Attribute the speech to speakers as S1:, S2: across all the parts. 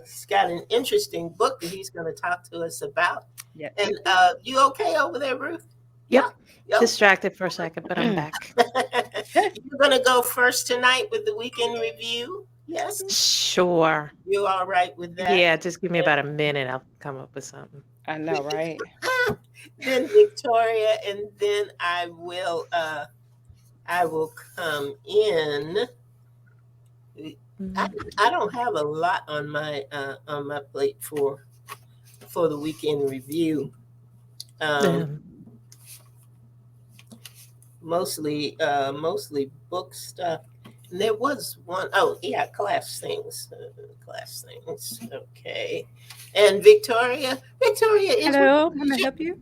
S1: he's got an interesting book that he's going to talk to us about.
S2: Yep,
S1: And
S2: yep, yep.
S1: you okay over there, Ruth? Yeah.
S3: Yep.
S1: Yo.
S3: Distracted for a second, but I'm back.
S1: You're going to go first tonight with the weekend review. Yes.
S3: Sure.
S1: You all right with that?
S3: Yeah, just give me about a minute. I'll come up with something.
S2: I know, right?
S1: Then Victoria, and then I will come in. I don't have a lot on my plate for the weekend review.
S3: Um,
S1: Mostly book stuff. And there was one, class things. Okay. And Victoria is
S2: Hello, how may I help you?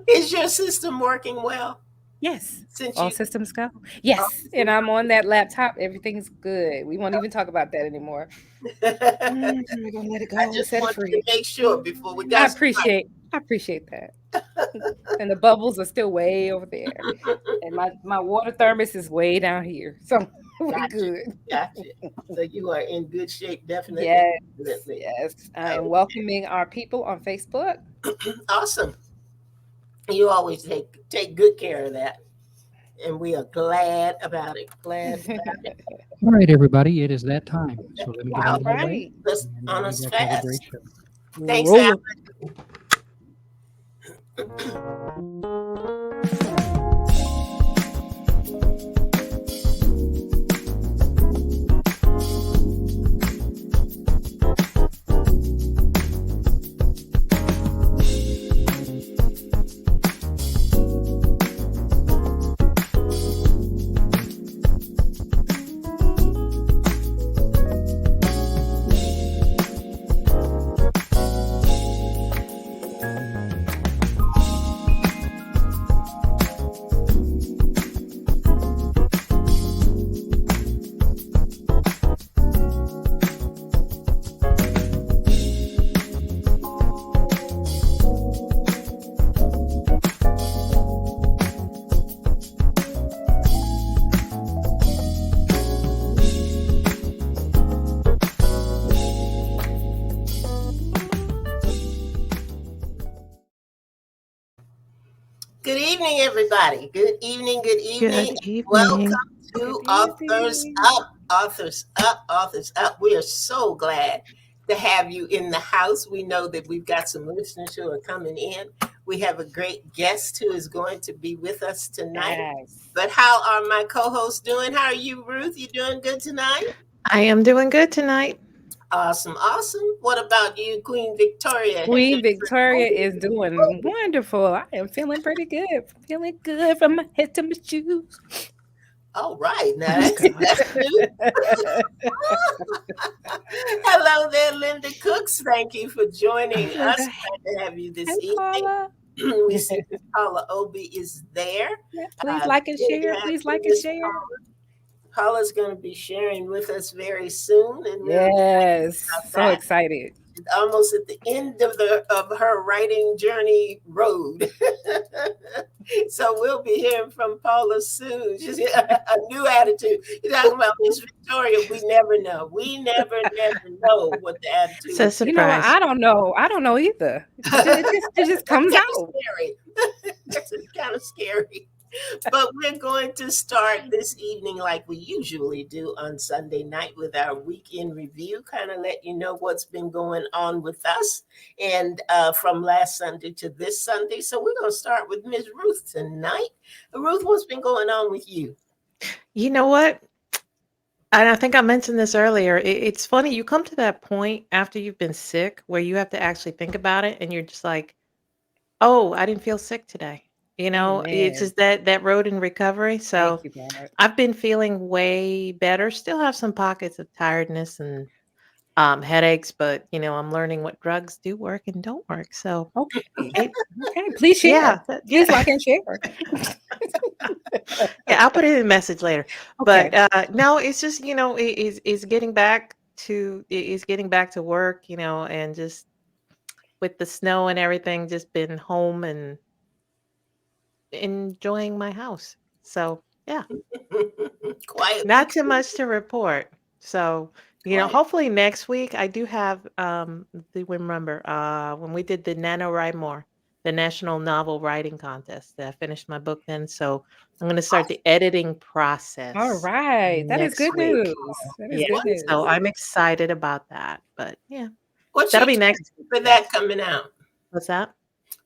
S1: is your system working well?
S2: Yes.
S1: Since
S2: All
S1: you
S2: systems go? Yes. And I'm on that laptop. Everything's good. We won't even talk about that anymore. We're gonna let it
S1: I
S2: go.
S1: just
S2: Set it
S1: wanted to
S2: free.
S1: make sure before we
S2: I
S1: got
S2: appreciate that. And the bubbles are still way over there. And my water thermos is way down here. So we're
S1: Gotcha.
S2: good.
S1: Gotcha. So you are in good shape, definitely.
S2: Yes.
S1: Definitely.
S2: Yes. I am welcoming our people on Facebook.
S1: Awesome. You always take good care of that. And we are glad about it. Glad about it.
S4: All right, everybody, it is that time. So let me get
S1: Wow.
S4: out of the way.
S2: Right.
S1: That's
S4: And
S1: on
S4: you
S1: us
S4: guys have a
S1: fast.
S4: great show.
S1: Thanks,
S2: Roll
S1: Al. Good evening, everybody. Good evening. Good evening.
S3: Good evening.
S1: Welcome to
S2: Good
S1: Authors
S2: evening.
S1: Up. Authors Up. Authors Up. We are so glad to have you in the house. We know that we've got some listeners who are coming in. We have a great guest who is going to be with us tonight.
S2: Yes.
S1: But how are my co-hosts doing? How are you, Ruth? You doing good tonight?
S3: I am doing good tonight.
S1: Awesome. Awesome. What about you, Queen Victoria?
S2: Queen Victoria is doing wonderful. I am feeling pretty good. Feeling good from my head to my shoes.
S1: All right. Now
S2: Oh,
S1: that's new. Hello there, Linda Cooks. Thank you for joining us. Glad to have you this
S2: Hey,
S1: evening.
S2: Paula.
S1: We see that Paula Obi is there.
S2: Yeah, please like and share. Please like and share.
S1: Paula's going to be sharing with us very soon, and
S2: Yes, so excited.
S1: Almost at the end of her writing journey road. So we'll be hearing from Paula soon. She's a new attitude. You're talking about Miss Victoria. We never know. We never know what the attitude
S3: It's a
S1: is.
S2: You know what?
S3: surprise.
S2: I don't know either. It just comes out.
S1: Scary. It's kind of scary. But we're going to start this evening like we usually do on Sunday night with our weekend review, kind of let you know what's been going on with us and from last Sunday to this Sunday. So we're going to start with Ms. Ruth tonight. Ruth, what's been going on with you?
S3: You know what? And I think I mentioned this earlier. It's funny. You come to that point after you've been sick where you have to actually think about it and you're just like, oh, I didn't feel sick today. It's
S2: Amen.
S3: just that road in recovery.
S2: Thank
S3: So
S2: you, God.
S3: I've been feeling way better. Still have some pockets of tiredness and headaches, but I'm learning what drugs do work and don't work. So
S2: Okay.
S3: it,
S2: Okay. Please share.
S3: yeah,
S2: Please like and share.
S3: yeah, I'll put it in a message later.
S2: Okay.
S3: But no, it's just it's getting back to work, and just with the snow and everything, just been home and enjoying my house. So yeah,
S1: Quiet.
S3: not too much to report. So,
S1: Right.
S3: hopefully next week I do have do remember when we did the NaNoWriMo, the National Novel Writing Contest. I finished my book then, so I'm going to start the editing
S2: All
S3: process
S2: right. That is
S3: next
S2: good
S3: week.
S2: news. That is
S3: Yeah,
S2: good news.
S3: so I'm excited about that. But yeah,
S1: What's
S3: that'll
S1: your
S3: be next
S1: target
S3: week.
S1: for that coming out?
S3: What's that?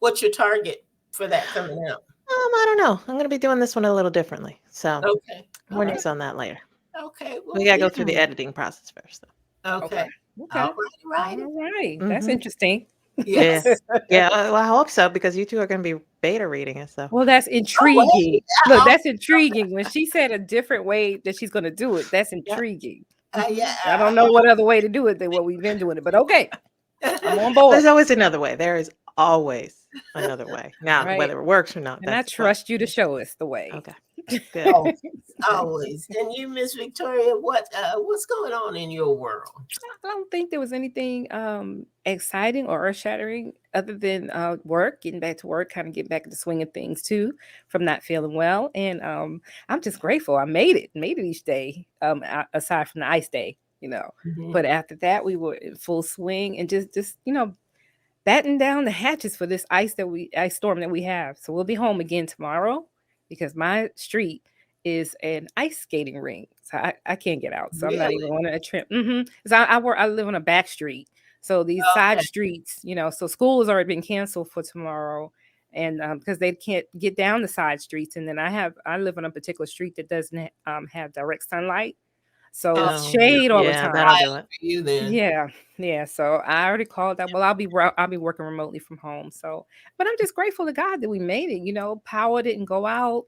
S1: What's your target for that coming out?
S3: I don't know. I'm going to be doing this one a little differently. So
S1: Okay. All
S3: more
S1: right.
S3: news on that later.
S1: Okay.
S3: We
S1: Well,
S3: got to go through the
S2: Mm.
S3: editing process first, though.
S1: okay.
S2: Okay.
S1: All right.
S2: All right. That's
S3: Mhm.
S2: interesting.
S3: Yeah.
S1: Yes.
S3: Yeah. Well, I hope so because you two are going to be beta reading it. So
S2: Well, that's
S1: Oh, wait.
S2: intriguing. Look,
S1: Oh,
S2: that's intriguing. When she said a different way that she's going to do it, that's
S3: yeah.
S2: intriguing.
S1: yeah.
S2: I don't know what other way to do it than what we've been doing it, but okay, I'm on
S3: There's
S2: board.
S3: always another way. There is always another way. Now,
S2: Right.
S3: whether it works or not,
S2: And I
S3: that's
S2: trust you to show us the way.
S3: okay. Good.
S1: Always, always. And you, Miss Victoria, what's going on in your world?
S2: I don't think there was anything exciting or earth shattering other than work, getting back to work, kind of getting back in the swing of things too, from not feeling well. And I'm just grateful I made it each day, aside from the ice day,
S1: Mhm.
S2: But after that, we were in full swing and just batten down the hatches for this ice storm that we have. So we'll be home again tomorrow because my street is an ice skating rink. So I can't get out. So I'm not even
S1: Really?
S2: on a trip. Because I live on a back street. So these side
S1: Okay.
S2: streets, so school has already been canceled for tomorrow. And because they can't get down the side streets. And then I live on a particular street that doesn't have direct sunlight. So
S1: Oh,
S2: it's shade all the
S3: Yeah,
S2: time.
S3: that'll do it.
S1: for you then.
S2: Yeah. So I already called that. Well, I'll be working remotely from home. So, but I'm just grateful to God that we made it. Power didn't go out.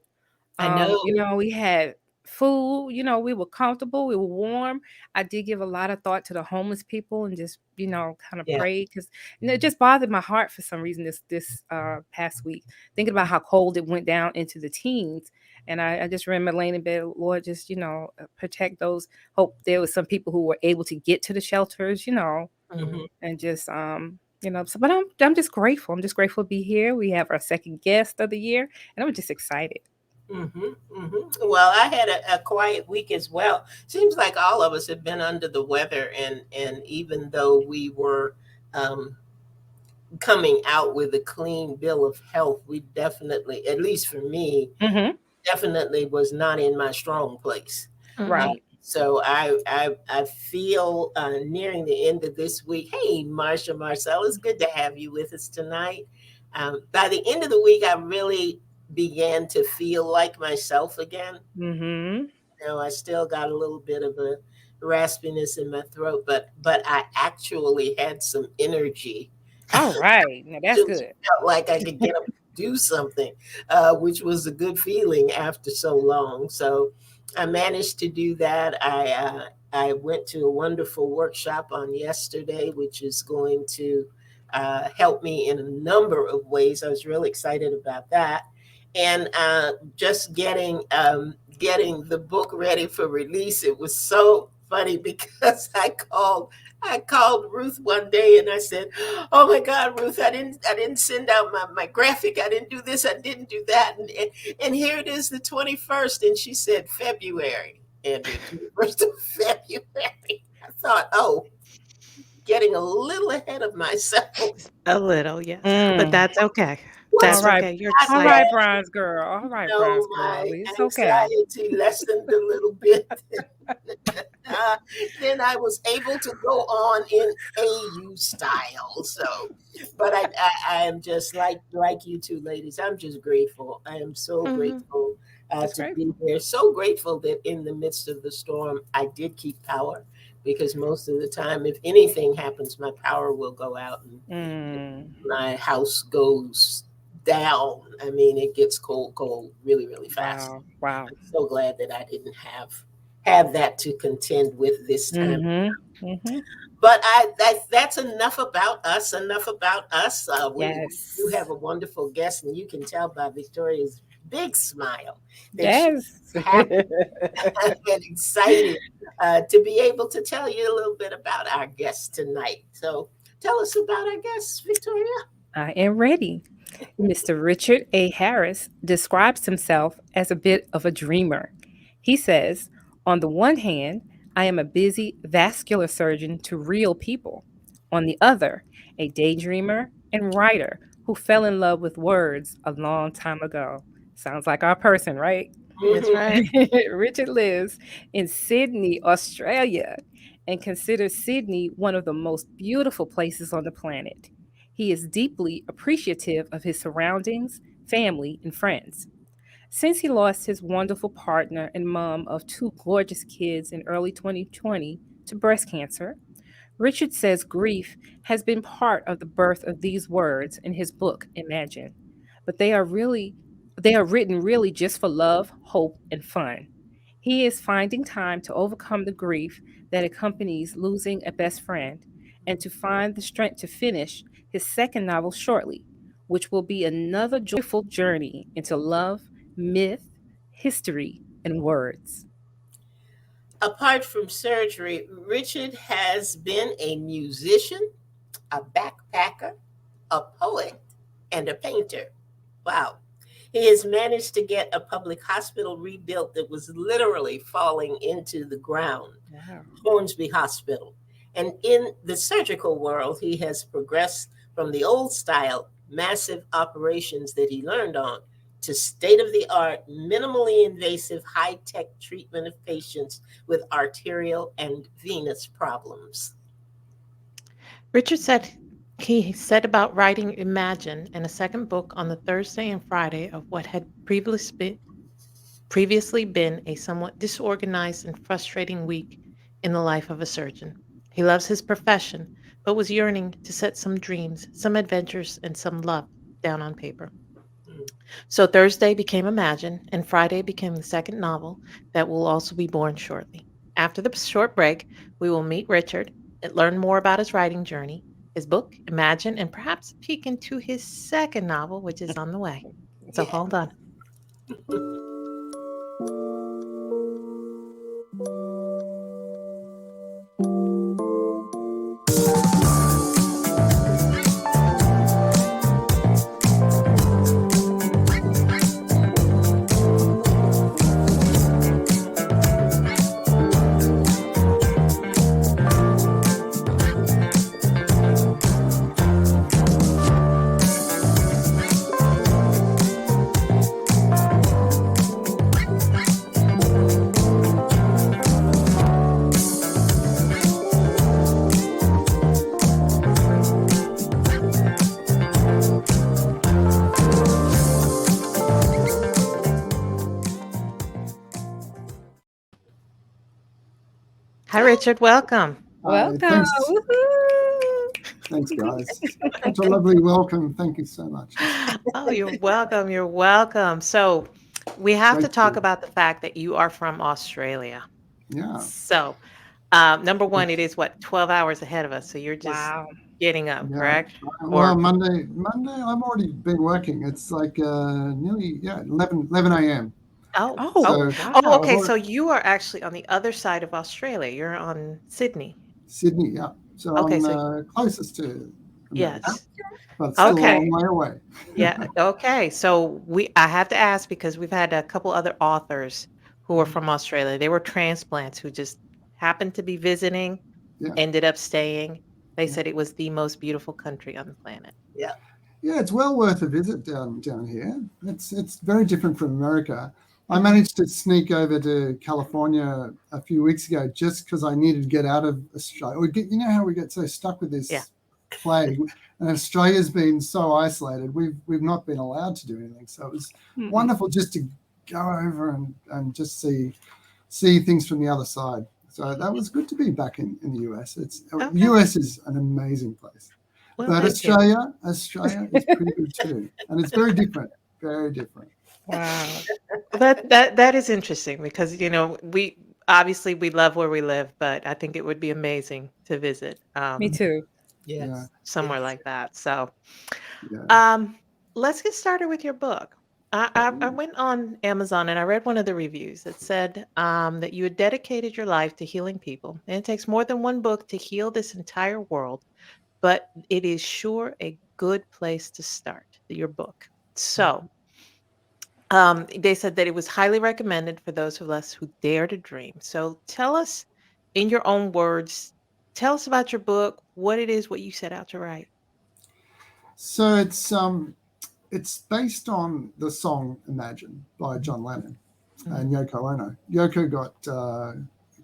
S1: I know.
S2: We had food. We were comfortable. We were warm. I did give a lot of thought to the homeless people and just kind of
S1: Yeah.
S2: prayed because it just bothered my heart for some reason this past week, thinking about how cold it went down into the teens. And I just remember laying in bed, Lord, just protect those. Hope there was some people who were able to get to the shelters,
S1: Mhm.
S2: and just So, but I'm just grateful. I'm just grateful to be here. We have our second guest of the year, and I'm just excited.
S1: Well, I had a quiet week as well. Seems like all of us have been under the weather, and even though we were um, coming out with a clean bill of health, we definitely, at least for me,
S2: Mm-hmm.
S1: definitely was not in my strong place.
S2: Right.
S1: So I feel nearing the end of this week. Hey, Marsha Marcel, it's good to have you with us tonight. By the end of the week, I really began to feel like myself again.
S2: Mm-hmm.
S1: I still got a little bit of a raspiness in my throat, but I actually had some energy.
S2: All right. Now that's
S1: Actually
S2: good.
S1: felt like I could get up and do something, which was a good feeling after so long. So I managed to do that. I went to a wonderful workshop on yesterday, which is going to help me in a number of ways. I was really excited about that, and just getting the book ready for release. It was so funny because I called Ruth one day and I said, "Oh my God, Ruth, I didn't send out my graphic. I didn't do this. I didn't do that. And here it is, the 21st." And she said, "February, Andrew, 21st of February." I thought, oh, getting a little ahead of myself.
S3: A little, yes. But that's okay.
S1: What's
S3: That's
S2: All right.
S3: okay. You're
S2: All
S3: excited.
S2: right, Bronze girl. All right, Bronze girl.
S1: My
S2: It's okay.
S1: anxiety lessened a little bit. Then I was able to go on in AU style. So, but I am just like you two ladies. I'm just grateful. I am so grateful
S2: That's
S1: to
S2: great.
S1: be here. So grateful that in the midst of the storm, I did keep power. Because most of the time, if anything happens, my power will go out and my house goes down. I mean, it gets cold really, really fast.
S2: Wow.
S1: I'm so glad that I didn't have that to contend with this time.
S2: Mm-hmm.
S1: But that's enough about us. Enough about us. We
S2: Yes.
S1: do have a wonderful guest, and you can tell by Victoria's big smile that
S2: Yes.
S1: she's happy and excited to be able to tell you a little bit about our guest tonight. So tell us about our guest, Victoria.
S2: I am ready. Mr. Richard A. Harris describes himself as a bit of a dreamer. He says, on the one hand, I am a busy vascular surgeon to real people. On the other, a daydreamer and writer who fell in love with words a long time ago. Sounds like our person, right?
S3: That's
S1: Mhm.
S3: right.
S2: Richard lives in Sydney, Australia, and considers Sydney one of the most beautiful places on the planet. He is deeply appreciative of his surroundings, family, and friends. Since he lost his wonderful partner and mom of two gorgeous kids in early 2020 to breast cancer, Richard says grief has been part of the birth of these words in his book, Imagine. But they are written really just for love, hope, and fun. He is finding time to overcome the grief that accompanies losing a best friend and to find the strength to finish his second novel shortly, which will be another joyful journey into love, myth, history, and words.
S1: Apart from surgery, Richard has been a musician, a backpacker, a poet, and a painter. Wow. He has managed to get a public hospital rebuilt that was literally falling into the ground,
S2: Wow.
S1: Hornsby Hospital. And in the surgical world, he has progressed from the old style, massive operations that he learned on to state of the art, minimally invasive, high tech treatment of patients with arterial and venous problems.
S3: Richard said he set about writing Imagine and a second book on the Thursday and Friday of what had previously been a somewhat disorganized and frustrating week in the life of a surgeon. He loves his profession, but was yearning to set some dreams, some adventures, and some love down on paper.
S1: Mm.
S3: So Thursday became Imagine, and Friday became the second novel that will also be born shortly. After the short break, we will meet Richard and learn more about his writing journey, his book, Imagine, and perhaps peek into his second novel, which is on the way. So
S1: Yeah.
S3: hold on. Hi, Richard. Welcome.
S5: Hi,
S2: Welcome.
S5: thanks,
S2: Woohoo.
S5: thanks, guys. Such a lovely welcome. Thank you so much.
S3: Oh, you're welcome. You're welcome. So, we have to
S5: Great
S3: talk
S5: to,
S3: about the fact that you are from Australia.
S5: yeah.
S3: So, number one, it is what, 12 hours ahead of us. So, you're just
S2: Wow.
S3: getting up,
S5: Yeah.
S3: correct?
S5: Well,
S3: Or,
S5: Monday, I've already been working. It's like nearly, 11 a.m.
S3: oh,
S2: Oh,
S3: oh,
S5: So
S3: oh,
S2: wow.
S5: I've
S3: okay. So,
S5: already,
S3: you are actually on the other side of Australia. You're on Sydney.
S5: Sydney, yeah. So
S3: Okay.
S5: I'm
S3: So,
S5: closest to America,
S3: yes.
S5: but still a
S3: Okay.
S5: long way away.
S3: Yeah. Okay. So I have to ask because we've had a couple other authors who are
S1: Mhm.
S3: from Australia. They were transplants who just happened to be visiting,
S5: Yeah,
S3: ended up staying. They
S5: yeah.
S3: said it was the most beautiful country on the planet.
S1: Yeah.
S5: Yeah, it's well worth a visit down here. It's very different from America. I
S3: Mhm.
S5: managed to sneak over to California a few weeks ago just because I needed to get out of Australia. You know how we get so stuck with
S3: Yeah.
S5: this plague, and Australia's been so isolated. We've not been allowed to do anything. So it was
S2: Mm-mm.
S5: wonderful just to go over and just see things from the other side. So that was good to be back in the US.
S3: Okay.
S5: US is an amazing place.
S3: Well,
S5: But
S3: thank you.
S5: Australia is pretty good too, and it's very different, very different.
S2: Wow.
S3: Well, that is interesting because we obviously we love where we live, but I think it would be amazing to visit
S2: Me too.
S5: Yeah,
S1: Yes.
S3: somewhere
S1: Yes.
S3: like that. So,
S5: yeah.
S3: um, let's get started with your book. I went on Amazon and I read one of the reviews that said that you had dedicated your life to healing people, and it takes more than one book to heal this entire world, but it is sure a good place to start. Your book. So, they said that it was highly recommended for those of us who dare to dream. So tell us in your own words, tell us about your book, what it is, what you set out to write.
S5: So it's based on the song Imagine by John Lennon and Yoko Ono. Yoko got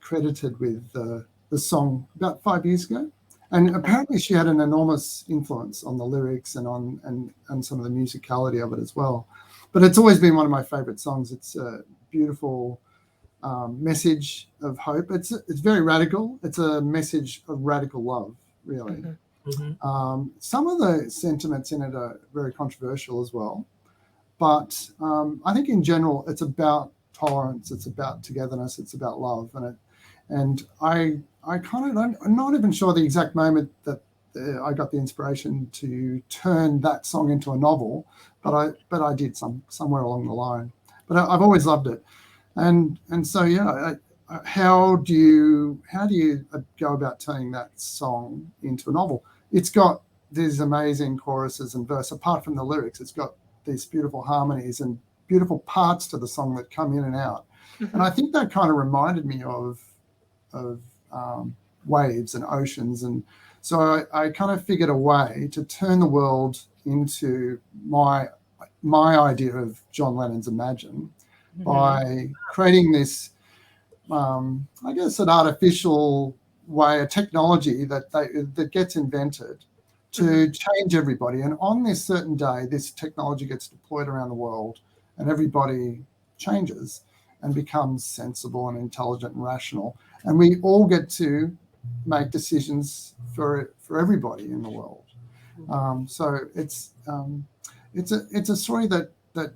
S5: credited with the song about 5 years ago. And apparently she had an enormous influence on the lyrics and on some of the musicality of it as well. But it's always been one of my favorite songs. It's a beautiful message of hope. It's very radical. It's a message of radical love, really. Some of the sentiments in it are very controversial as well. But I think in general, it's about tolerance. It's about togetherness. It's about love. And I kind of I'm not even sure the exact moment that I got the inspiration to turn that song into a novel, but I did somewhere along the line. But I've always loved it, and so yeah. How do you go about turning that song into a novel? It's got these amazing choruses and verse. Apart from the lyrics, it's got these beautiful harmonies and beautiful parts to the song that come in and out. And I think that kind of reminded me of waves and oceans. And so I kind of figured a way to turn the world into my idea of John Lennon's Imagine by creating this, I guess, an artificial way, a technology that gets invented to change everybody. And on this certain day, this technology gets deployed around the world and everybody changes and becomes sensible and intelligent and rational. And we all get to make decisions for everybody in the world. So it's a story that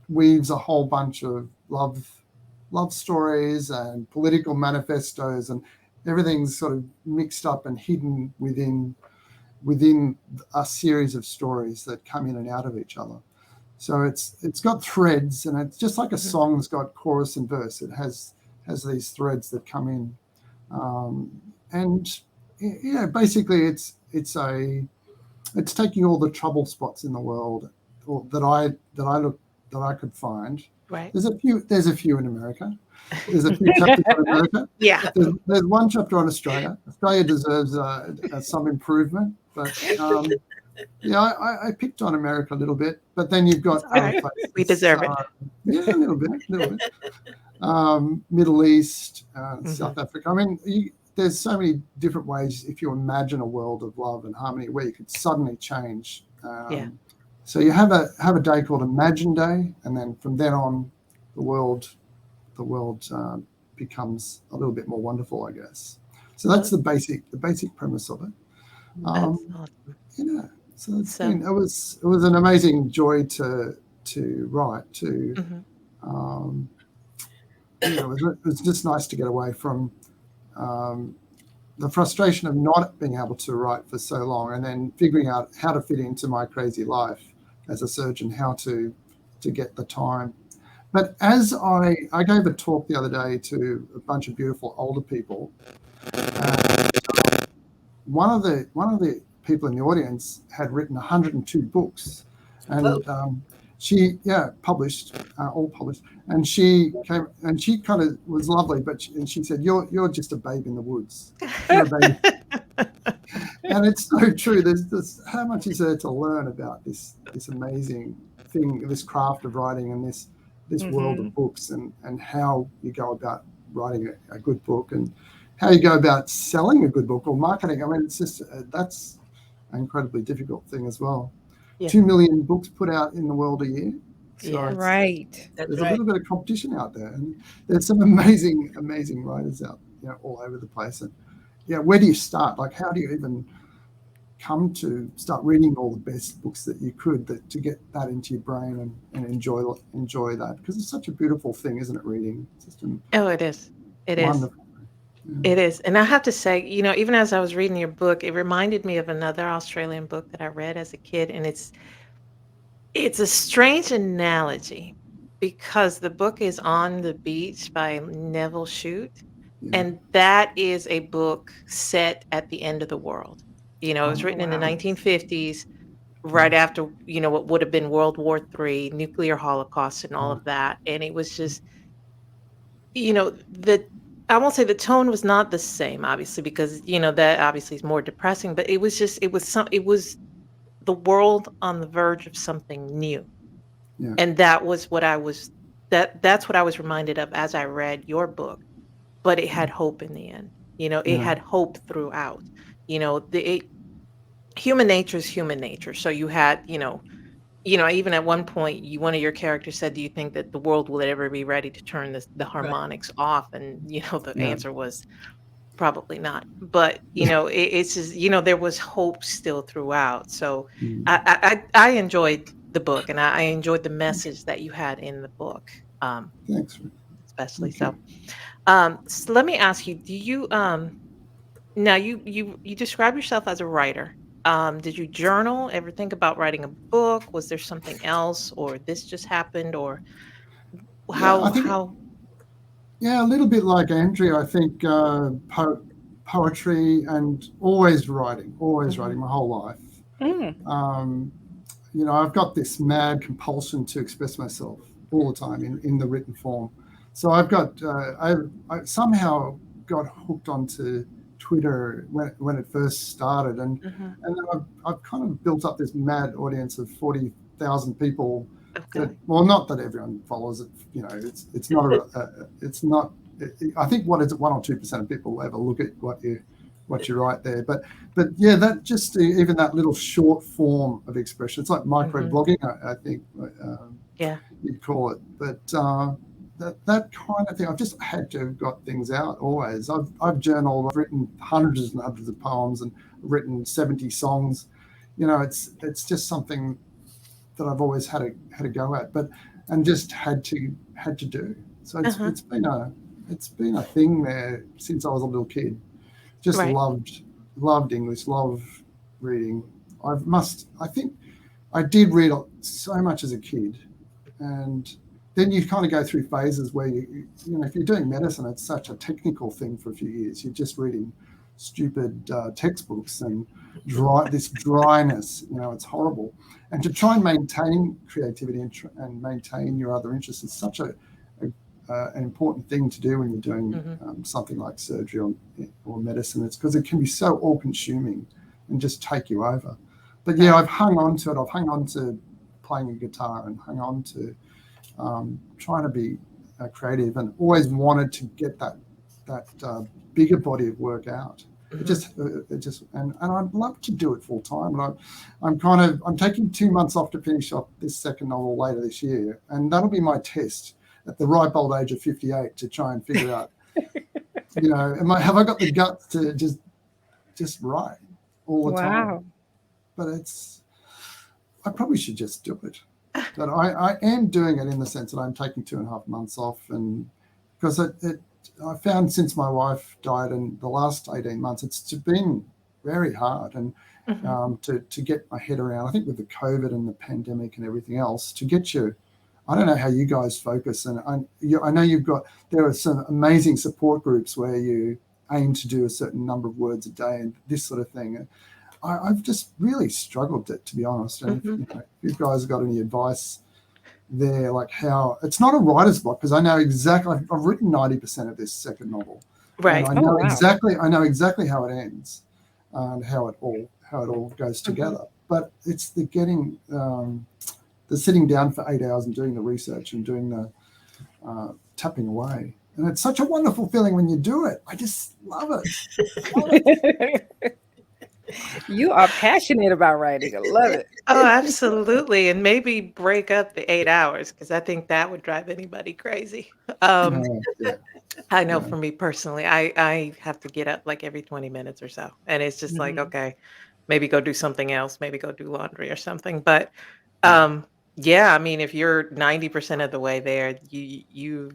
S5: weaves a whole bunch of love stories and political manifestos, and everything's sort of mixed up and hidden within a series of stories that come in and out of each other. So it's got threads, and it's just like a song's got chorus and verse. It has these threads that come in, and yeah, basically it's taking all the trouble spots in the world that I could find.
S3: Right.
S5: There's a few in America. There's a few chapters on America.
S3: Yeah.
S5: There's one chapter on Australia. Australia deserves some improvement, but yeah, I picked on America a little bit. But then you've got other places.
S3: We deserve it.
S5: Yeah, a little bit. Middle East, South Africa. I mean, there's so many different ways. If you imagine a world of love and harmony where you could suddenly change. So you have a day called Imagine Day, and then from then on, the world becomes a little bit more wonderful, I guess. So that's the basic premise of it.
S3: That's awesome.
S5: Yeah. So it was an amazing joy to write. It was just nice to get away from the frustration of not being able to write for so long, and then figuring out how to fit into my crazy life as a surgeon, how to get the time. But as I gave a talk the other day to a bunch of beautiful older people, one of the people in the audience had written 102 books, and she published, all published, and she came and she kind of was lovely, but she said, "You're just a babe in the woods. You're a babe." And it's so true. There's how much is there to learn about this amazing thing, this craft of writing, and this world of books, and how you go about writing a good book, and how you go about selling a good book or marketing. I mean, it's just that's an incredibly difficult thing as well. Yeah. 2 million books put out in the world a year. So
S2: right.
S5: There's a little bit of competition out there, and there's some amazing writers out, all over the place. And where do you start? Like, how do you even come to start reading all the best books that you could to get that into your brain and enjoy that? Because it's such a beautiful thing, isn't it? Reading. It's just
S3: it is. It is. It is. And I have to say, even as I was reading your book, it reminded me of another Australian book that I read as a kid. And it's a strange analogy because the book is On the Beach by Nevil Shute. Yeah. And that is a book set at the end of the world. It was written in the 1950s, right after, what would have been World War III, nuclear holocaust and all of that. And it was just, the I won't say the tone was not the same, obviously, because that obviously is more depressing. But it was the world on the verge of something new,
S5: Yeah,
S3: and that's what I was reminded of as I read your book. But it had hope in the end. It
S5: yeah,
S3: had hope throughout. Human nature is human nature. So you had, even at one point, one of your characters said, "Do you think that the world will ever be ready to turn the
S2: Right.
S3: harmonics off?" And the
S5: yeah,
S3: answer was probably not. But it's just there was hope still throughout. So
S5: mm,
S3: I enjoyed the book, and I enjoyed the message that you had in the book, um,
S5: thanks, Rick.
S3: especially.
S5: Thank
S3: So,
S5: you.
S3: so let me ask you: Do you now you describe yourself as a writer? Did you journal? Ever think about writing a book? Was there something else, or this just happened, or
S5: Yeah, I think
S3: how?
S5: yeah, a little bit like Andrew. I think poetry and always writing
S3: Mhm.
S5: my whole life.
S2: Mm.
S5: Um, I've got this mad compulsion to express myself all the time in the written form. So I've got I somehow got hooked onto Twitter when it first started,
S3: Mhm.
S5: and then I've kind of built up this mad audience of 40,000 people.
S3: Okay.
S5: Well, not that everyone follows it. It's not it's not. I think what is it, 1 or 2% of people ever look at what you write there, but yeah, that just even that little short form of expression, it's like micro
S3: Mhm.
S5: blogging, I think
S3: Yeah.
S5: you'd call it. But that kind of thing, I've just had to have got things out always. I've journaled, I've written hundreds and hundreds of poems, and written 70 songs. It's just something that I've always had a go at, and just had to do. So
S3: Uh-huh.
S5: it's been a thing there since I was a little kid. Just
S3: Right.
S5: loved English, loved reading. I think I did read so much as a kid, and then you kind of go through phases where if you're doing medicine, it's such a technical thing for a few years. You're just reading stupid textbooks and this dryness. It's horrible. And to try and maintain creativity and maintain your other interests is such an important thing to do when you're doing
S3: Mhm.
S5: something like surgery or medicine. It's because it can be so all-consuming and just take you over. But yeah,
S3: Right.
S5: I've hung on to it. I've hung on to playing a guitar and hung on to trying to be creative, and always wanted to get that bigger body of work out.
S3: Mhm.
S5: And I'd love to do it full time. And I'm taking 2 months off to finish off this second novel later this year, and that'll be my test at the ripe old age of 58 to try and figure out, have I got the guts to just write all the time?
S2: Wow.
S5: But I probably should just do it. But I am doing it in the sense that I'm taking 2.5 months off, and because I found since my wife died in the last 18 months, it's been very hard, and
S3: Mhm.
S5: to get my head around. I think with the COVID and the pandemic and everything else, to get you. I don't know how you guys focus, and I know there are some amazing support groups where you aim to do a certain number of words a day and this sort of thing. I've just really struggled to be honest. And
S3: Mhm.
S5: if you guys have got any advice there, like how it's not a writer's block, because I know exactly. I've written 90% of this second novel, and
S3: Right.
S5: I
S2: Oh
S5: know
S2: wow.
S5: exactly how it ends, and how it all goes
S3: Mhm.
S5: together. But it's the getting the sitting down for 8 hours and doing the research and doing the tapping away. And it's such a wonderful feeling when you do it. I just love it. Love it.
S2: You are passionate about writing. I love it.
S3: Oh, absolutely, and maybe break up the 8 hours, because I think that would drive anybody crazy. Um,
S5: Yeah,
S3: I know
S5: yeah,
S3: for me personally, I have to get up, like, every 20 minutes or so, and it's just like,
S2: Mhm.
S3: "Okay, maybe go do something else, maybe go do laundry or something," but,
S5: yeah,
S3: yeah, I mean, if you're 90% of the way there, you've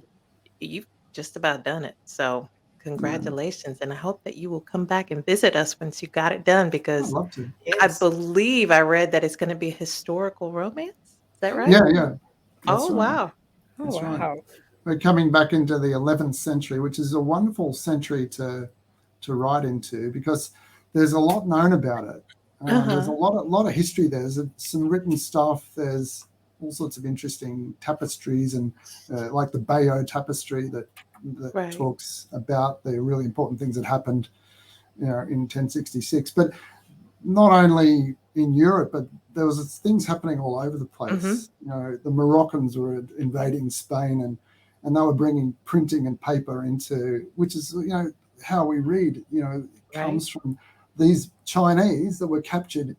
S3: just about done it, so
S5: yeah.
S3: congratulations, and I hope that you will come back and visit us once you got it done,
S5: I'd
S3: because
S5: love to.
S3: I
S1: Yes.
S3: believe I read that it's gonna be historical romance? Is that right?
S5: Yeah,
S2: Oh,
S5: yeah. That's
S3: Oh,
S5: right.
S3: wow.
S2: oh
S5: That's right.
S2: wow.
S5: We're coming back into the 11th century, which is a wonderful century to write into, because there's a lot known about it. There's a
S3: Uh-huh.
S5: lot of history there. There's some written stuff. There's all sorts of interesting tapestries and like the Bayeux tapestry that
S3: Right.
S5: talks about the really important things that happened, in 1066. But not only in Europe, but there was things happening all over the place. The Moroccans were invading Spain, and they were bringing printing and paper into, which is how we read. Comes from these Chinese that were captured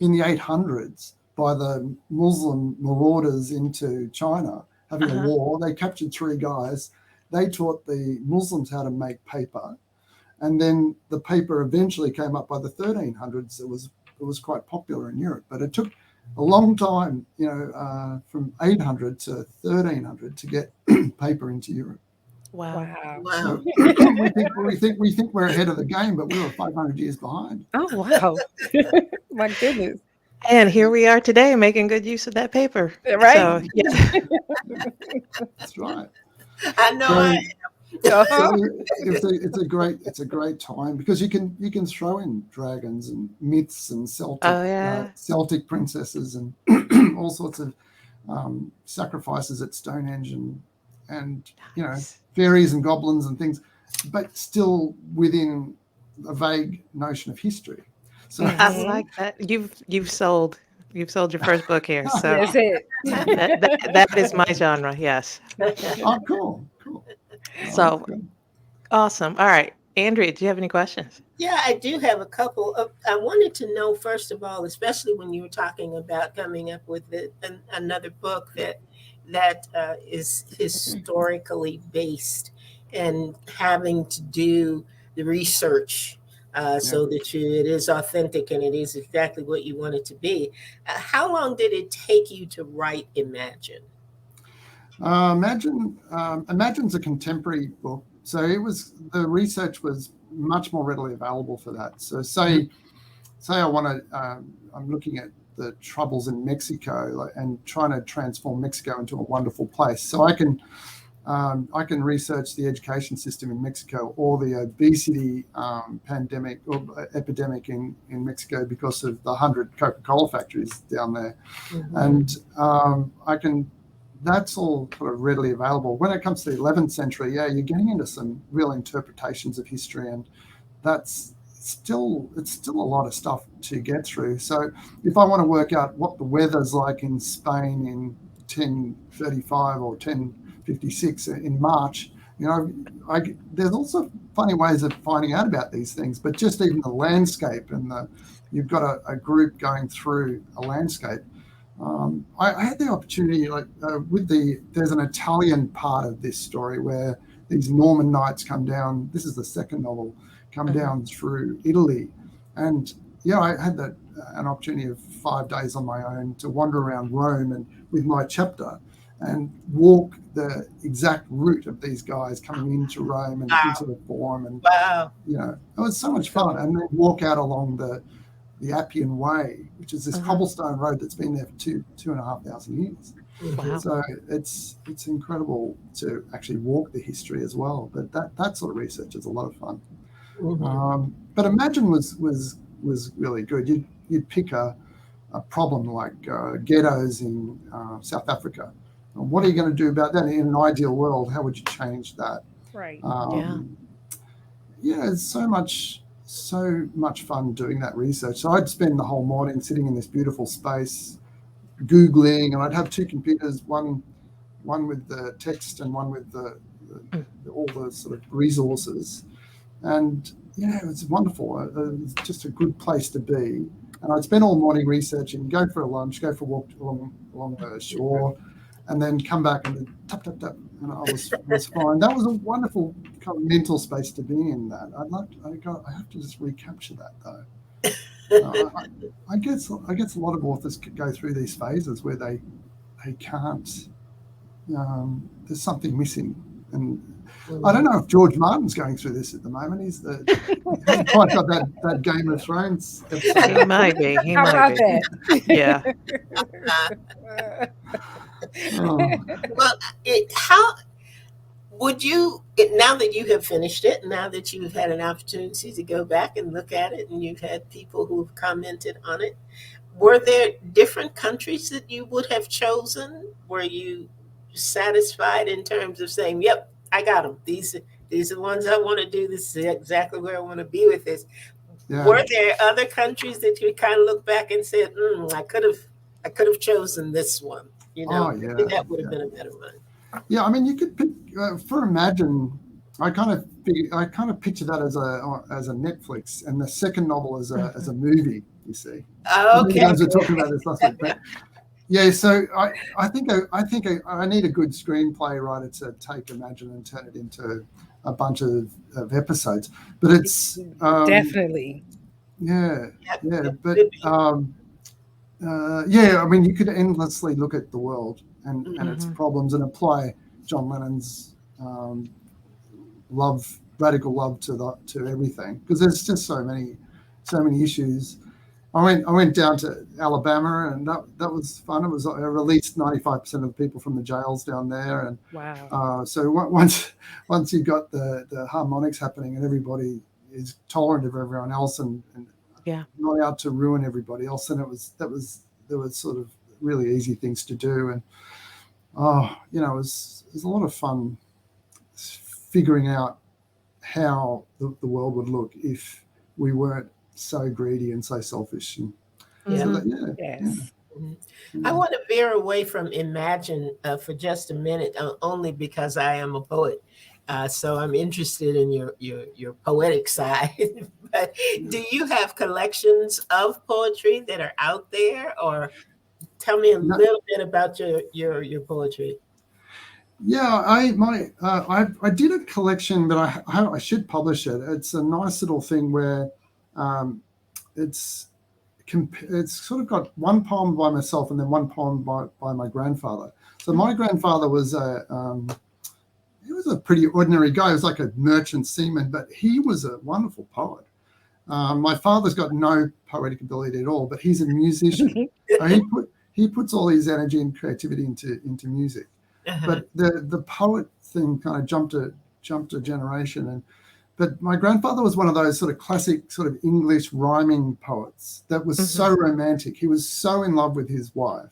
S5: in the 800s by the Muslim marauders into China, having a war. They captured 3 guys. They taught the Muslims how to make paper. And then the paper eventually came up by the 1300s. It was quite popular in Europe, but it took a long time, from 800 to 1300 to get paper into Europe.
S3: Wow.
S1: Wow.
S5: So we think we're ahead of the game, but we were 500 years behind.
S2: Oh, wow. My goodness.
S3: And here we are today making good use of that paper.
S2: Right?
S3: So, yeah.
S5: That's right.
S1: I know.
S2: Uh-huh.
S5: So it's a great time because you can throw in dragons and myths and Celtic princesses and all sorts of sacrifices at Stonehenge and fairies and goblins and things, but still within a vague notion of history. So
S3: I like that. You've sold your first book here. So
S2: That's it.
S3: that is my genre. Yes.
S5: oh, cool.
S3: So awesome. All right, Andrea, do you have any questions?
S1: Yeah, I do have a couple. I wanted to know, first of all, especially when you were talking about coming up with another book that is historically based and having to do the research so that it is authentic and it is exactly what you want it to be. How long did it take you to write Imagine?
S5: Imagine's a contemporary book, so the research was much more readily available for that. So say I want to, I'm looking at the troubles in Mexico and trying to transform Mexico into a wonderful place. So I can research the education system in Mexico or the obesity pandemic or epidemic in Mexico because of the 100 Coca-Cola factories down there, and that's all sort of readily available. When it comes to the 11th century, you're getting into some real interpretations of history, and it's still a lot of stuff to get through. So if I want to work out what the weather's like in Spain in 1035 or 1056 in March, there's also funny ways of finding out about these things, but just even the landscape and you've got a group going through a landscape. I had the opportunity, there's an Italian part of this story where these Norman knights come down. This is the second novel, come down through Italy, and I had an opportunity of 5 days on my own to wander around Rome and with my chapter and walk the exact route of these guys coming into Rome and into the Forum, and it was so much fun. And then walk out along the Appian Way, which is this cobblestone road that's been there for 2,500 years.
S3: Wow.
S5: So it's incredible to actually walk the history as well. But that sort of research is a lot of fun. But Imagine was really good. You'd pick a problem like ghettos in South Africa. What are you going to do about that in an ideal world? How would you change that?
S2: Right.
S5: It's so much fun doing that research. So I'd spend the whole morning sitting in this beautiful space, Googling, and I'd have 2 computers, one with the text and one with all the sort of resources. And it was wonderful. It was just a good place to be. And I'd spend all morning researching, go for a lunch, go for a walk along the shore, and then come back and tap, tap, tap, and I was fine. That was a wonderful kind of mental space to be in. That I have to just recapture that though. I guess a lot of authors go through these phases where they can't. There's something missing, and I don't know if George Martin's going through this at the moment. He's quite got that Game of Thrones episode.
S3: He might be.
S2: How about that?
S3: Yeah.
S1: Well, how would you, now that you have finished it, now that you've had an opportunity to go back and look at it, and you've had people who've commented on it, were there different countries that you would have chosen? Were you satisfied in terms of saying, "Yep, I got them. These are the ones I want to do. This is exactly where I want to be with this."
S5: Yeah.
S1: Were there other countries that you kind of look back and said, I could have chosen this one. You know,
S5: Oh, yeah,
S1: maybe that would have
S5: yeah.
S1: been a better one."
S5: Yeah, I mean, you could pick for Imagine. I kind of picture that as a Netflix, and the second novel as a movie. You see,
S1: Okay.
S5: as we're talking about this last week, but yeah. So I think I need a good screenplay writer to take Imagine and turn it into a bunch of episodes. But it's
S2: Definitely.
S5: yeah,
S1: Yep,
S5: yeah.
S1: that
S5: But
S1: could be.
S5: yeah, I mean, you could endlessly look at the world and its
S3: Mhm.
S5: problems and apply John Lennon's radical love to everything, because there's just so many issues. I went down to Alabama, and that was fun. It was I released 95% of the people from the jails down there, and
S2: Wow.
S5: so once you got the harmonics happening and everybody is tolerant of everyone else and
S3: Yeah.
S5: not out to ruin everybody else, and there was sort of really easy things to do, and it was a lot of fun figuring out how the world would look if we weren't so greedy and so selfish, and
S1: Yeah.
S5: so
S3: Mhm.
S5: that
S2: Yes.
S1: Mhm. I
S5: yeah.
S1: want to veer away from Imagine for just a minute, only because I am a poet. So I'm interested in your poetic side. But do you have collections of poetry that are out there, or tell me a
S5: No,
S1: little bit about your poetry?
S5: yeah, I did a collection, but I should publish it. It's a nice little thing where um, it's it's sort of got one poem by myself and then one poem by my grandfather. So my grandfather was he was a pretty ordinary guy. He was like a merchant seaman, but he was a wonderful poet. My father's got no poetic ability at all, but he's a musician. He puts all his energy and creativity into music.
S1: Uh-huh.
S5: But the poet thing kind of jumped a generation, but my grandfather was one of those sort of classic sort of English rhyming poets that was so romantic. He was so in love with his wife,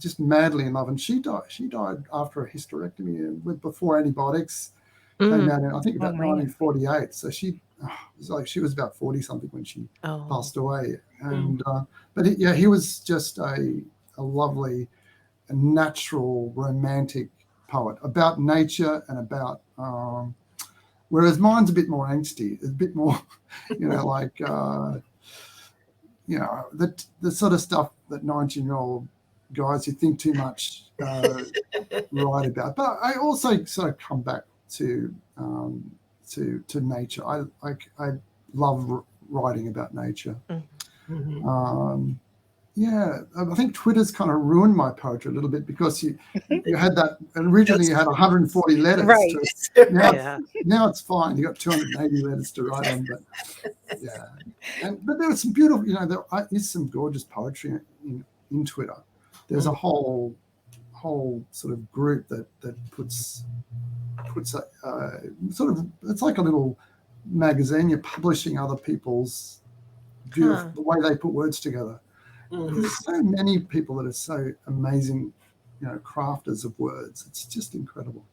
S5: just madly in love, and she died after a hysterectomy before antibiotics came out in, I think,
S2: Oh
S5: about
S2: man.
S5: 1948. So she was about 40 something when she
S3: Oh.
S5: passed away. And but he was just a lovely, a natural, romantic poet about nature and about. Whereas mine's a bit more angsty, it's a bit more, like the sort of stuff that 19-year-old guys who think too much write about. But I also sort of come back to nature. I love writing about nature.
S1: Mhm.
S5: Yeah, I think Twitter's kind of ruined my poetry a little bit, because you had that originally you had 140 letters.
S2: Right.
S5: Now it's fine. You got 280 letters to write on, but yeah. But there was some beautiful, there is some gorgeous poetry in Twitter. There's a whole sort of group that puts sort of, it's like a little magazine. You're publishing other people's beautiful the way they put words together.
S1: Mhm.
S5: There's so many people that are so amazing, crafters of words. It's just incredible.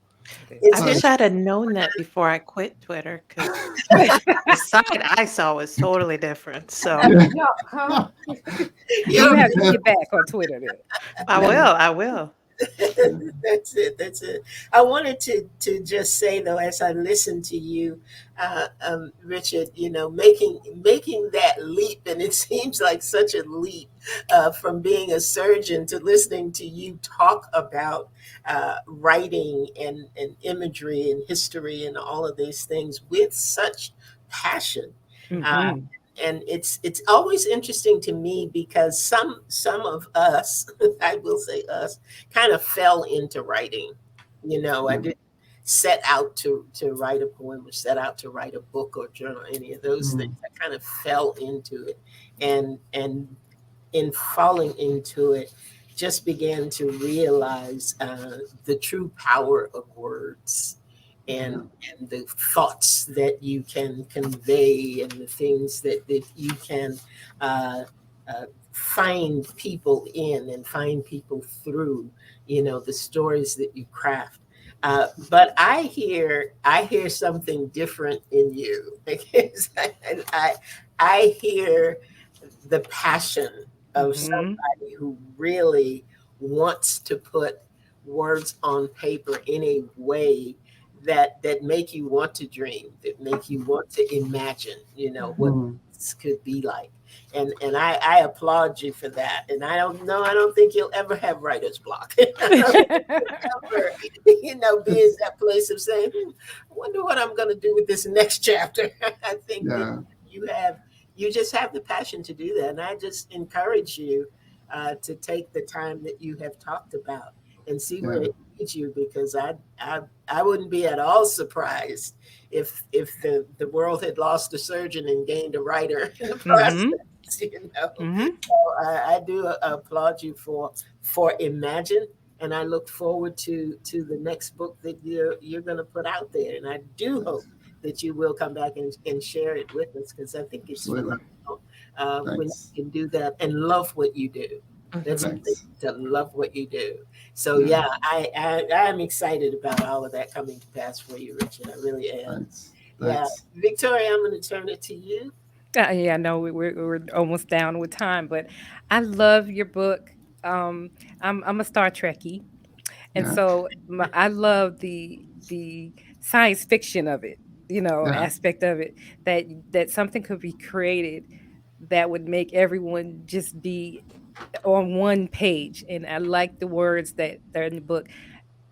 S3: I wish I'd have known that before I quit Twitter, because the side I saw was totally different. So
S2: You have to get back on Twitter then.
S3: I will.
S1: That's it. I wanted to just say, though, as I listened to you, Richard, making that leap, and it seems like such a leap from being a surgeon to listening to you talk about writing and imagery and history and all of these things with such passion.
S2: Mhm.
S1: And it's always interesting to me, because some of us, I will say us, kind of fell into writing. I didn't set out to write a poem or set out to write a book or journal, any of those things. I kind of fell into it, and in falling into it, just began to realize the true power of words, and the thoughts that you can convey, and the things that you can find people in and find people through, the stories that you craft. But I hear something different in you. Because I hear the passion of
S2: Mhm.
S1: somebody who really wants to put words on paper in a way that make you want to dream, that make you want to imagine, what
S5: Mm.
S1: this could be like. And I applaud you for that. And I don't think you'll ever have writer's block. Ever, be in
S5: It's
S1: that place of saying, I wonder what I'm going to do with this next chapter. I think that
S5: yeah,
S1: you just have the passion to do that. And I just encourage you to take the time that you have talked about and see where
S5: yeah.
S1: it leads you, because I wouldn't be at all surprised if the world had lost a surgeon and gained a writer in the process.
S2: Mhm.
S1: You know,
S2: Mhm.
S1: I do applaud you for Imagine, and I look forward to the next book that you're going to put out there. And I do hope that you will come back and share it with us, because I think it's
S5: Absolutely.
S1: phenomenal when
S5: Thanks.
S1: you can do that and love what you do. That's
S3: Mhm.
S1: the thing,
S5: Thanks.
S1: to love what you do. So
S5: Yeah.
S1: yeah, I'm excited about all of that coming to pass for you, Richard. I really am.
S5: Thanks.
S1: Yeah,
S5: Thanks.
S1: Victoria, I'm going to turn it to you.
S2: Yeah, no, we're almost down with time, but I love your book. Um, I'm a Star Trekkie, and
S5: Yeah.
S2: so I love the science fiction of it,
S5: Yeah.
S2: aspect of it, that something could be created that would make everyone just be on one page. And I like the words that are in the book.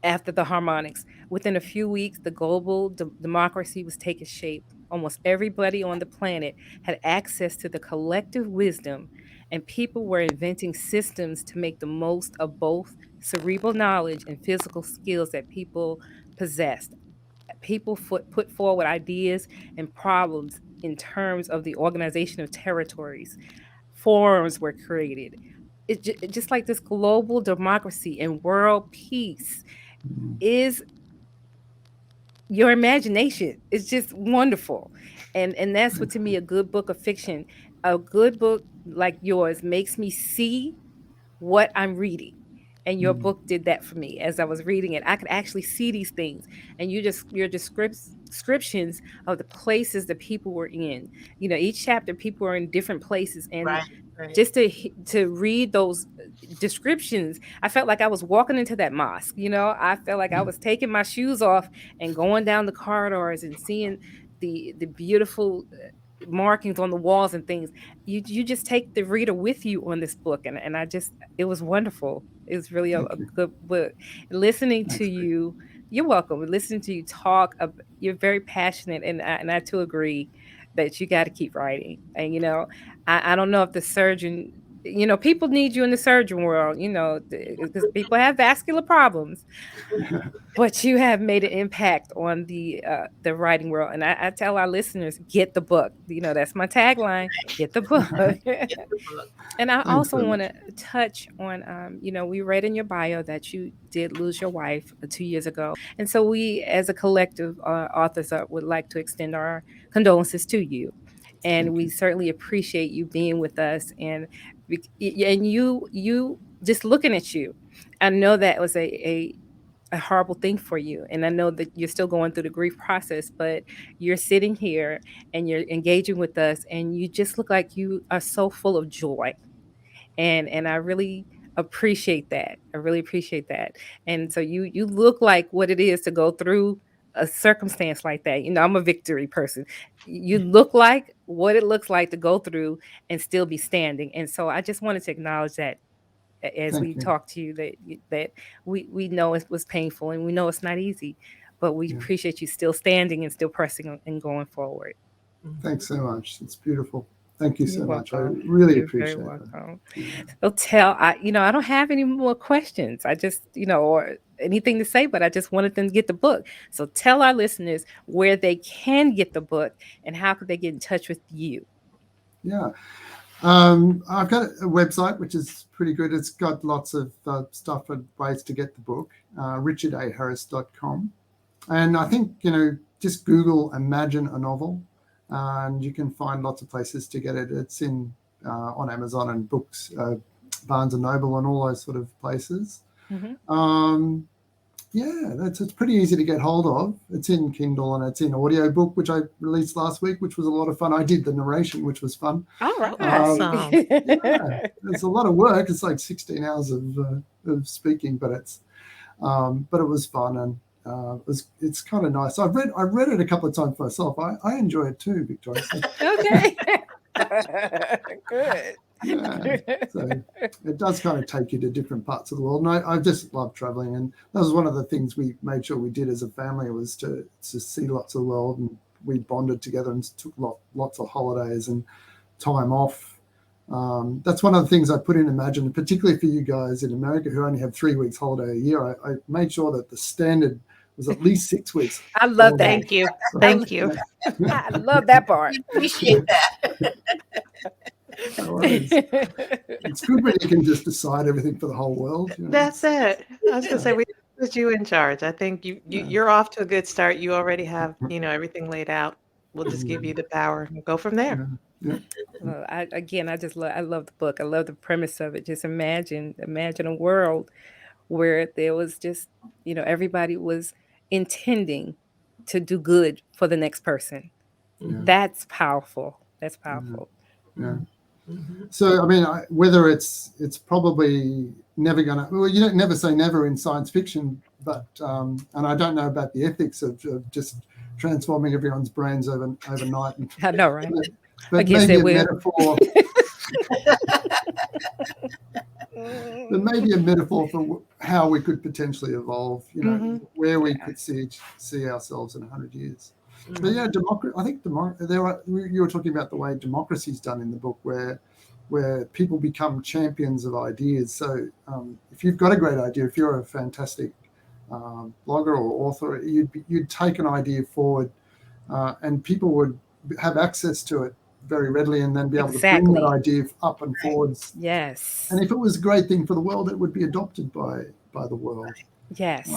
S2: After the harmonics, within a few weeks, the global democracy was taking shape. Almost everybody on the planet had access to the collective wisdom, and people were inventing systems to make the most of both cerebral knowledge and physical skills that people possessed. People put forward ideas and problems in terms of the organization of territories. Forums were created. Just like this global democracy and world peace
S5: Mm.
S2: is your imagination. It's just wonderful. And that's what,
S5: Thank
S2: to me,
S5: you.
S2: a good book of fiction. A good book like yours makes me see what I'm reading. And your
S5: Mm.
S2: book did that for me. As I was reading it, I could actually see these things. And your descriptions of the places that people were in. Each chapter, people are in different places, and
S1: Right, right.
S2: just to read those descriptions, I felt like I was walking into that mosque. I felt like I was taking my shoes off and going down the corridors and seeing the beautiful markings on the walls and things. You just take the reader with you on this book, and I just, it was wonderful. It was really a
S5: Thank you.
S2: good book. Listening to
S5: Thanks, Vic.
S2: you, you're welcome. Listening to you talk, you're very passionate, and I too agree that you got to keep writing. And I don't know if the surgeon, people need you in the surgeon world, because people have vascular problems, but you have made an impact on the writing world. And I tell our listeners, get the book. That's my tagline: get the book.
S1: Get the book.
S2: And I
S5: Thanks
S2: also
S5: very
S2: want
S5: much.
S2: to touch on, we read in your bio that you did lose your wife 2 years ago. And so we, as a collective authors, would like to extend our condolences to you. And
S5: Thank
S2: we
S5: you.
S2: certainly appreciate you being with us. And you just looking at you, I know that was a horrible thing for you. And I know that you're still going through the grief process, but you're sitting here and you're engaging with us, and you just look like you are so full of joy. And I really appreciate that. I really appreciate that. And so you look like what it is to go through a circumstance like that. I'm a victory person. You look like what it looks like to go through and still be standing. And so I just wanted to acknowledge that as we
S5: Thank you.
S2: talk to you, that we know it was painful and we know it's not easy, but we
S5: Yeah.
S2: appreciate you still standing and still pressing and going forward.
S5: Thanks so much. It's beautiful. Thank you
S2: You're
S5: so much. I
S2: welcome.
S5: really
S2: You're very
S5: appreciate that.
S2: welcome.
S5: Yeah.
S2: So I don't have any more questions. I just, or anything to say, but I just wanted them to get the book. So tell our listeners where they can get the book and how could they get in touch with you.
S5: Yeah. I've got a website which is pretty good. It's got lots of stuff and ways to get the book, richardaharris.com. And I think, just Google Imagine a Novel, and you can find lots of places to get it. It's in on Amazon and books, Barnes and Noble and all those sort of places.
S2: Mhm.
S5: Yeah, it's pretty easy to get hold of. It's in Kindle and it's in audiobook, which I released last week, which was a lot of fun. I did the narration, which was fun.
S2: All right.
S3: Awesome.
S5: Yeah, it's a lot of work. It's like 16 hours of speaking, but it was fun and it's kind of nice. I read it a couple of times myself. I enjoy it too, Victoria. So,
S2: Okay. Good.
S5: yeah, so it does kind of take you to different parts of the world. And I just love traveling, and that was one of the things we made sure we did as a family was to see lots of the world, and we bonded together and took lots of holidays and time off. That's one of the things I put in Imagine, particularly for you guys in America who only have 3 weeks holiday a year. I made sure that the standard was at least 6 weeks.
S2: I love that.
S3: Thank you.
S5: So,
S3: Thank you.
S2: I love that part.
S1: We appreciate that.
S5: no worries. It's good when you can just decide everything for the whole world. You know?
S3: That's it. I was gonna say we put you in charge. I think you're off to a good start. You already have, everything laid out. We'll just give you the power and go from there.
S5: Yeah.
S2: Well, I love the book. I love the premise of it. Just imagine a world where there was just, everybody was intending to do good for the next person.
S5: Yeah.
S2: That's powerful. That's powerful.
S5: Yeah. So I mean, whether it's probably never gonna. Well, you don't never say never in science fiction, but and I don't know about the ethics of just transforming everyone's brains overnight.
S2: I know, right?
S5: But
S2: guess
S5: maybe
S2: they
S5: a
S2: will.
S5: metaphor. But maybe a metaphor for how we could potentially evolve. Where we could see ourselves in 100 years. But yeah, I think you were talking about the way democracy is done in the book, where people become champions of ideas. So if you've got a great idea, if you're a fantastic blogger or author, you'd take an idea forward, and people would have access to it very readily, and then be able to bring that idea up and forwards.
S2: Yes.
S5: And if it was a great thing for the world, it would be adopted by the world.
S2: Yes.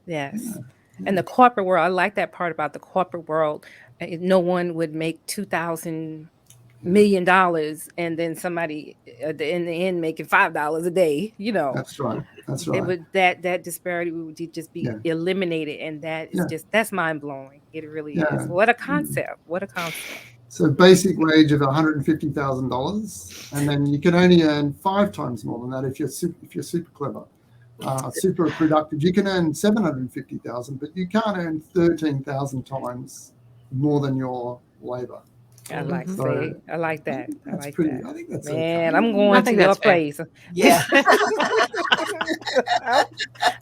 S2: Yes.
S5: Yeah.
S2: And the corporate world, I like that part about the corporate world. No one would make $2,000 million and then somebody in the end making $5 a day.
S5: That's right.
S2: It would that disparity would just be eliminated, and that is that's mind blowing. It really is. What a concept! What a concept!
S5: So basic wage of $150,000, and then you can only earn 5 times more than that if you're super clever. Super productive, you can earn $750,000, but you can't earn 13,000 times more than your labor.
S2: I like that. I like that. I like that.
S5: I think that's
S2: Man,
S5: okay.
S2: I'm going to your place.
S1: Yeah.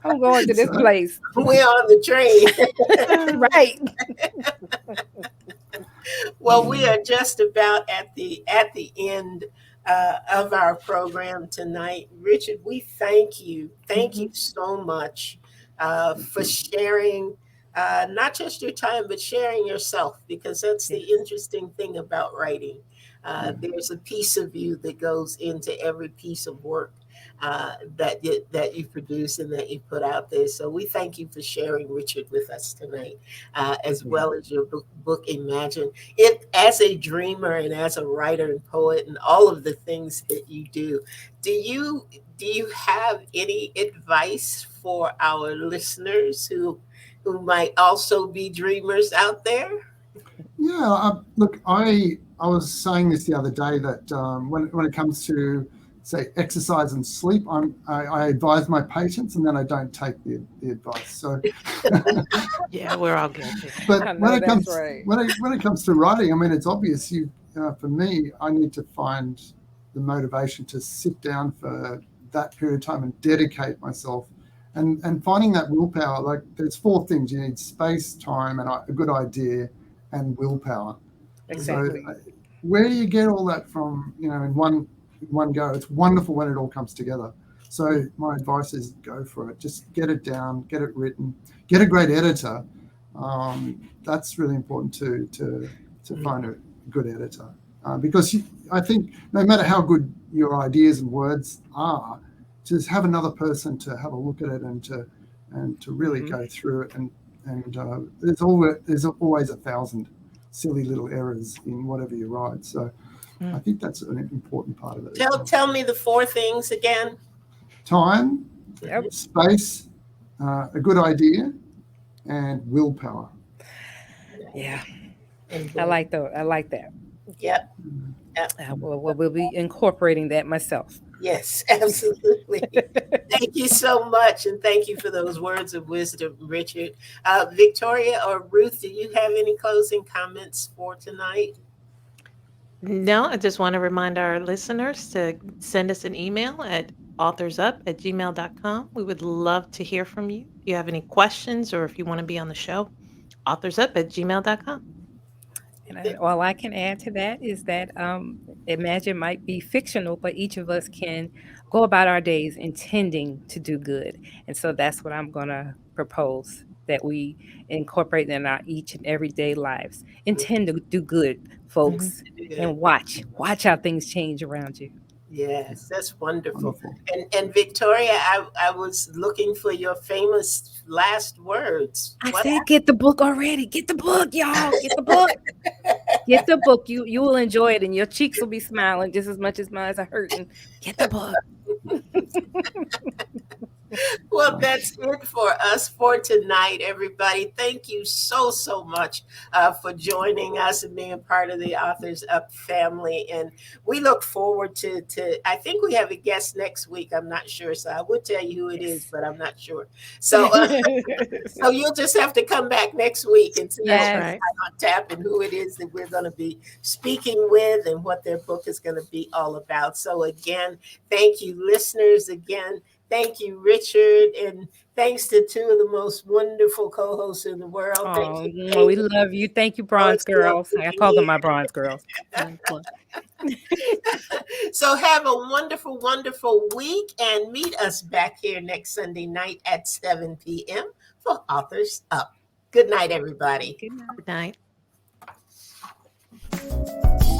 S2: I'm going to this place.
S1: We're on the train.
S2: Right.
S1: Well, we are just about at the end of our program tonight. Richard, we thank you. Thank you so much for sharing not just your time, but sharing yourself, because that's the interesting thing about writing. There's a piece of you that goes into every piece of work that you produce and that you put out there. So we thank you for sharing, Richard, with us tonight, as well as your book Imagine. It, as a dreamer and as a writer and poet and all of the things that you do, do you have any advice for our listeners who might also be dreamers out there?
S5: Yeah, look, I was saying this the other day that when it comes to, say, exercise and sleep, I advise my patients, and then I don't take the advice. So
S3: Yeah, we're all guilty.
S5: But when it comes to writing, I mean, it's obvious. For me, I need to find the motivation to sit down for that period of time and dedicate myself, and finding that willpower. Like, there's 4 things you need: space, time, and a good idea, and willpower.
S2: Exactly.
S5: So, where do you get all that from? In one go. It's wonderful when it all comes together. So my advice is go for it. Just get it down, get it written, get a great editor. That's really important to find a good editor, because I think no matter how good your ideas and words are, just have another person to have a look at it and to really go through it. And there's always 1,000 silly little errors in whatever you write. So I think that's an important part of it.
S1: Tell me the 4 things again.
S5: Time,
S2: Yep.
S5: space, a good idea, and willpower.
S2: Yeah,
S1: And
S2: I like that.
S1: Yep.
S2: We'll be incorporating that myself.
S1: Yes, absolutely. Thank you so much. And thank you for those words of wisdom, Richard. Victoria or Ruth, do you have any closing comments for tonight?
S3: No, I just want to remind our listeners to send us an email at authorsup@gmail.com. We would love to hear from you. If you have any questions or if you want to be on the show, authorsup@gmail.com.
S2: And all I can add to that is that Imagine might be fictional, but each of us can go about our days intending to do good. And so that's what I'm going to propose, that we incorporate in our each and everyday lives. Intend to do good, folks, and watch how things change around you.
S1: Yes, that's wonderful.
S5: Wonderful.
S1: And Victoria, I was looking for your famous last words.
S2: I
S1: What
S2: said, get the book already. Get the book, y'all. Get the book. Get the book. You will enjoy it, and your cheeks will be smiling just as much as mine are hurting. Get the book.
S1: Well, that's it for us for tonight, everybody. Thank you so much for joining us and being part of the Authors Up family. And we look forward to I think we have a guest next week. I'm not sure. So I would tell you who it is, but I'm not sure. So, so you'll just have to come back next week and see
S3: That's
S2: Yes.
S3: right.
S1: on tap and who it is that we're going to be speaking with and what their book is going to be all about. So again, thank you, listeners. Again, thank you, Richard, and thanks to 2 of the most wonderful co-hosts in the world.
S2: Oh,
S1: Thank you.
S2: well, we love you. Thank you, Bronze Girls. I call them my Bronze Girls.
S1: So have a wonderful, wonderful week and meet us back here next Sunday night at 7 p.m. for Authors Up. Good night, everybody.
S2: Good night.
S3: Good night.